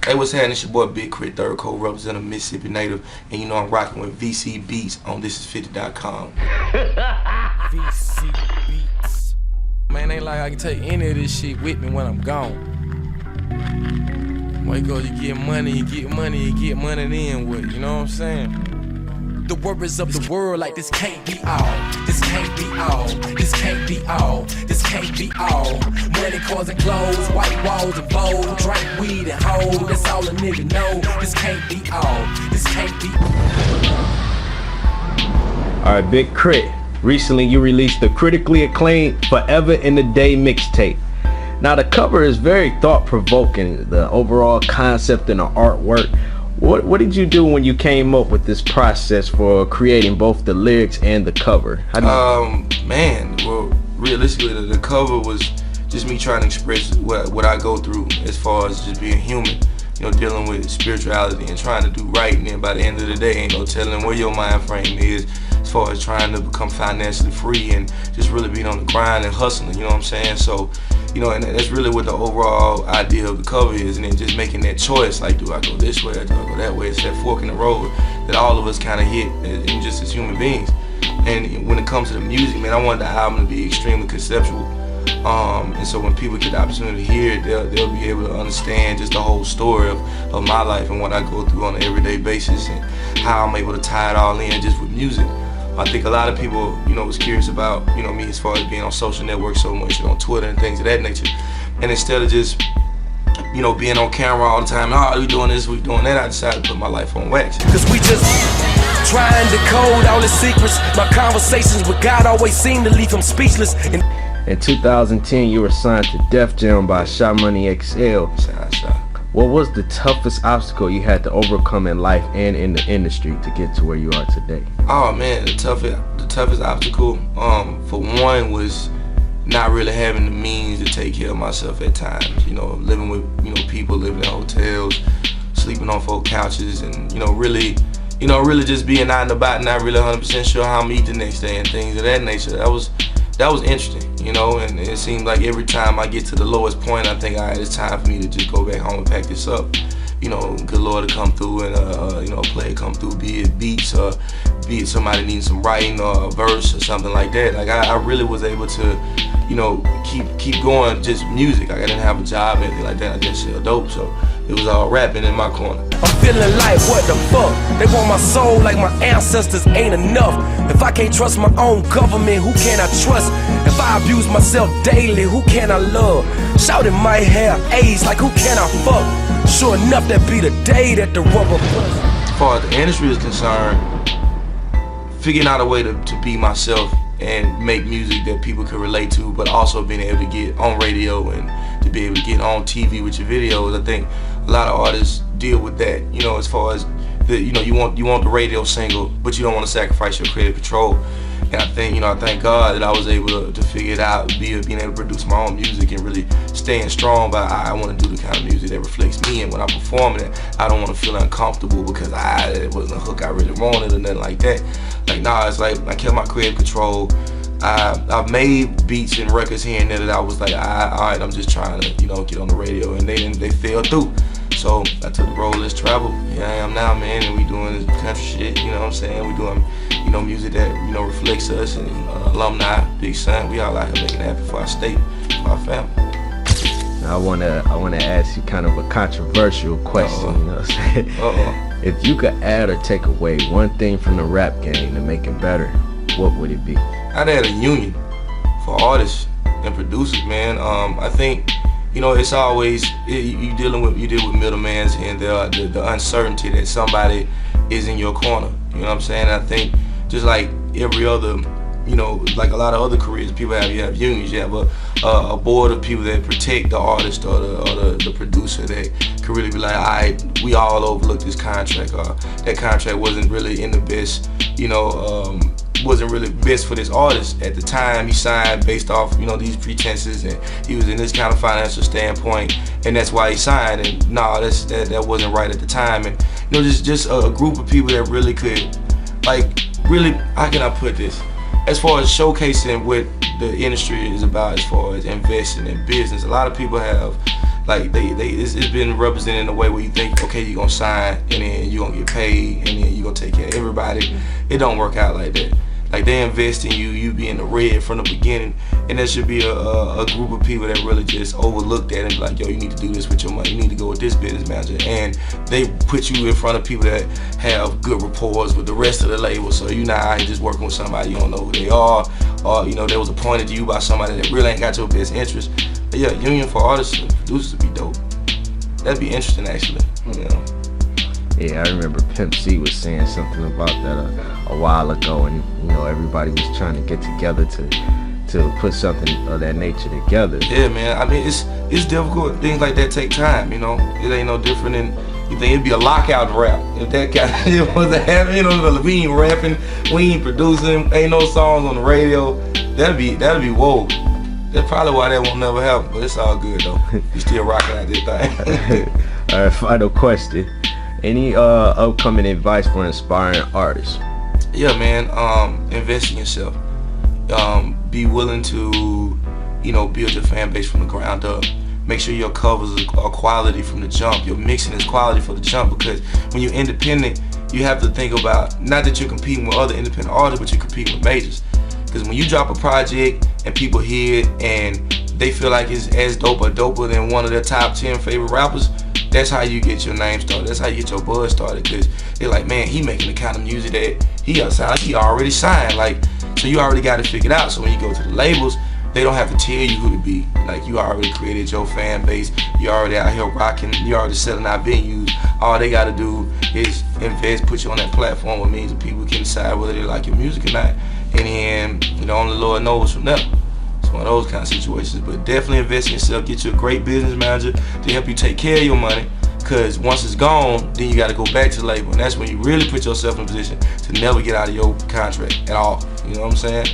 Hey, what's happening? It's your boy Big Krit, third co-representative, Mississippi native, and you know I'm rocking with VCBEATS on Thisis50.com. VCBEATS. Man, ain't like I can take any of this shit with me when I'm gone. Wake up, you get money, you get money then what, you know what I'm saying? The worries of the world like this can't be all. This can't be all. This can't be all. This can't be all. Money, cars, and clothes, white walls and bold, drink, weed, and hoe. That's all a nigga know. This can't be all. This can't be all. Alright, Big Krit. Recently you released the critically acclaimed Forever in the Day mixtape. Now the cover is very thought-provoking, the overall concept and the artwork. What did you do when you came up with this process for creating both the lyrics and the cover? Man, well, realistically, the cover was just me trying to express what I go through as far as just being human, you know, dealing with spirituality and trying to do right. And then by the end of the day, ain't no telling where your mind frame is as far as trying to become financially free and just really being on the grind and hustling, you know what I'm saying? So, you know, and that's really what the overall idea of the cover is, and then just making that choice, like, do I go this way or do I go that way? It's that fork in the road that all of us kind of hit, and just as human beings. And when it comes to the music, man, I wanted the album to be extremely conceptual. And so when people get the opportunity to hear it, they'll be able to understand just the whole story of my life and what I go through on an everyday basis and how I'm able to tie it all in just with music. I think a lot of people, you know, was curious about, you know, me as far as being on social networks so much, on Twitter and things of that nature. And instead of just, you know, being on camera all the time, oh, we doing this, we doing that, I decided to put my life on wax. Cause we just trying to code all the secrets. My conversations with God always seem to leave him speechless. In 2010, you were signed to Def Jam by Sha Money XL. Sha. What was the toughest obstacle you had to overcome in life and in the industry to get to where you are today? Oh man, the toughest obstacle, for one, was not really having the means to take care of myself at times. You know, living with, you know, people, living in hotels, sleeping on folk couches, and really just being out and about, not really 100% sure how I'm eat the next day and things of that nature. That was interesting, you know, and it seemed like every time I get to the lowest point, I think, all right, it's time for me to just go back home and pack this up. You know, good Lord to come through and, you know, a player come through, be it beats or be it somebody needing some writing or a verse or something like that. Like, I really was able to, you know, keep going just music. Like, I didn't have a job or anything like that. I just sell dope, so it was all rapping in my corner. I'm feeling like, what the fuck? They want my soul like my ancestors ain't enough. If I can't trust my own government, who can I trust? If I abuse myself daily, who can I love? Shouting my hair AIDS, like who can I fuck? Sure enough, that be the day that the rubber busts. As far as the industry is concerned, figuring out a way to be myself and make music that people could relate to, but also being able to get on radio and to be able to get on TV with your videos. I think a lot of artists deal with that, you know, as far as the, you know, you want the radio single, but you don't want to sacrifice your creative control. And I think, you know, I thank God that I was able to figure it out, being able to produce my own music and really staying strong. But I want to do the kind of music that reflects me, and when I'm performing it, I don't want to feel uncomfortable because it wasn't a hook I really wanted or nothing like that. Like, nah, it's like I kept my creative control. I've made beats and records here and there that I was like, all right, I'm just trying to, you know, get on the radio, and they fell through. So I took the road, let's travel. Here I am now, man, and we doing this country shit, you know what I'm saying? We doing, you know, music that, you know, reflects us, and alumni, big son, we all out here making it happen for our state, for our family. Now I wanna ask you kind of a controversial question, you know what I'm saying? If you could add or take away one thing from the rap game to make it better, what would it be? I'd add a union for artists and producers, man. I think, you know, it's always, you deal with middlemans and the uncertainty that somebody is in your corner. You know what I'm saying? I think just like every other, you know, like a lot of other careers, people you have unions. You have a board of people that protect the artist or the producer that could really be like, all right, we all overlooked this contract, or that contract wasn't really in the best, you know, wasn't really best for this artist at the time. He signed based off, you know, these pretenses, and he was in this kind of financial standpoint, and that's why he signed. And no, that wasn't right at the time. And you know, just a group of people that really could, like, really, how can I put this? As far as showcasing what the industry is about, as far as investing in business, a lot of people have, like it's been represented in a way where you think, okay, you're gonna sign and then you're gonna get paid and then you're gonna take care of everybody. It don't work out like that. Like, they invest in you be in the red from the beginning, and there should be a group of people that really just overlook that and be like, yo, you need to do this with your money, you need to go with this business manager, and they put you in front of people that have good rapport with the rest of the label, so you're not out here just working with somebody you don't know who they are, or they was appointed to you by somebody that really ain't got your best interest. But yeah, union for artists and producers would be dope. That'd be interesting, actually. Yeah, I remember Pimp C was saying something about that a while ago, and everybody was trying to get together to put something of that nature together. Yeah, man. I mean, it's difficult. Things like that take time. It ain't no different than you think it'd be a lockout rap if that kind of shit was to happen. We ain't rapping, we ain't producing, ain't no songs on the radio. That'd be whoa. That's probably why that won't never happen. But it's all good though. You still rocking out this thing. All right, final question. Any upcoming advice for inspiring artists? Yeah, man. Invest in yourself. Be willing to, build your fan base from the ground up. Make sure your covers are quality from the jump. Your mixing is quality for the jump, because when you're independent, you have to think about, not that you're competing with other independent artists, but you're competing with majors. Because when you drop a project and people hear it and they feel like it's as dope or doper than one of their top 10 favorite rappers, that's how you get your name started. That's how you get your buzz started, because they're like, man, he making the kind of music that he already signed. Like, so you already got it figured out. So when you go to the labels, they don't have to tell you who to be. Like, you already created your fan base. You already out here rocking. You already selling out venues. All they got to do is invest, put you on that platform where millions of people can decide whether they like your music or not. And then, only the Lord knows from there. It's one of those kind of situations. But definitely invest in yourself. Get you a great business manager to help you take care of your money. Because once it's gone, then you got to go back to the label. And that's when you really put yourself in a position to never get out of your contract at all. You know what I'm saying?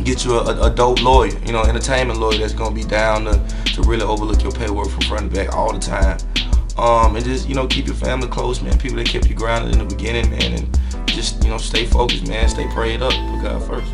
Get you a dope lawyer, entertainment lawyer that's going to be down to really overlook your paperwork from front to back all the time. And just, keep your family close, man. People that kept you grounded in the beginning, man. And just, stay focused, man. Stay prayed up. Put God first.